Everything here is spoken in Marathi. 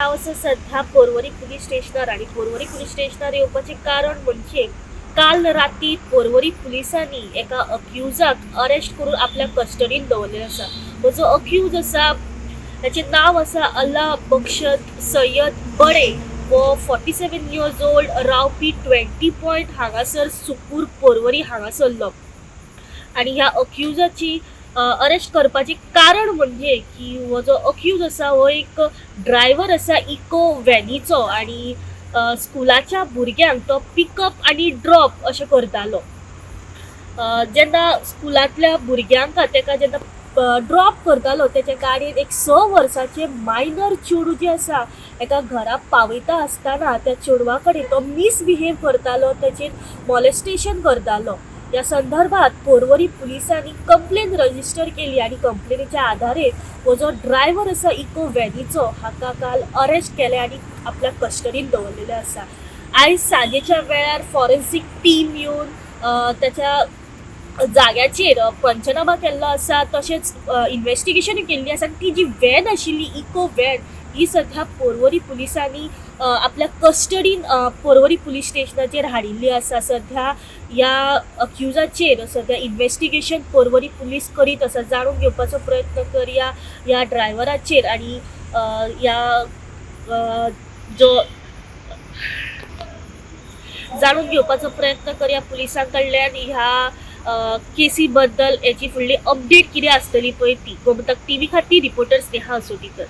असं सध्या पोरवरी पोलीस स्टेशनार आणि पोरवरी पोलीस स्टेशनार येवपाचें कारण म्हणजे काल राती पोरवरी पुलिसांनी एका अक्युजाक अरेस्ट करून आपल्या कस्टडीन दवरलेलो आसा. हो जो अक्यूज आसा ताचें नांव आसा अल्ला बक्षत सय्यद बडे वो 47 इयर्स ओल्ड, रावपी 20 पॉयंट हांगासर सुकूर पोरवरी हांगासरलो. आणि ह्या अक्युजाची अरेस्ट करपाचे कारण म्हणजे की हो जो अक्यूज आसा हो एक ड्रायव्हर आसा इको व्हॅनीचो आणि स्कुलाच्या भुरग्यांक तो पिकअप आणि ड्रॉप अशें करतालो. जेन्ना स्कुलांतल्या भुरग्यांक तेका जेन्ना ड्रॉप करतालो तेच्या गाडयेन एक 6 वर्साचें मायनर चेडूं जें आसा एका घरा पावयता आसतना त्या चेडवा कडेन तो मिसबिहेव करतालो, तेचेर मॉलेस्टेशन करतालो. या संदर्भात पोरवरी पुलिसांनी कंप्लेन रजिस्टर केली आणि कंप्लेनीच्या आधारे हो जो ड्रायव्हर आसा इको व्हॅनीचो हाका काल अरेस्ट केले आणि आपल्या कस्टडीन दवरलेले आसा. आयज सांजेच्या वेळार फॉरेन्सिक टीम येवन त्याच्या जाग्याचेर पंचनामा केल्लो आसा, तशेंच इन्व्हेस्टिगेशन केल्ली आसा. ती जी व्हॅन आशिल्ली इको व्हॅन ही सध्या पोरवरी पुलिसांनी आपल्या कस्टडीन पोरवरी पुलीस स्टेशनाचेर हाडिल्ली आसा. सध्या या अक्युजाचेर सध्या इन्व्हेस्टिगेशन पोरवरी पुलीस करीत आसा. जाणून घेवपाचो प्रयत्न करया ह्या ड्रायव्हराचेर आणि ह्या जो जाणून घेवपाचो प्रयत्न करया पुलिसां कडल्यान ह्या केसी बद्दल याची फुडली अपडेट कितें आसतली पळय ती. गोमंतक टीव्ही खातीर रिपोर्टर स्नेहा असोटीकर.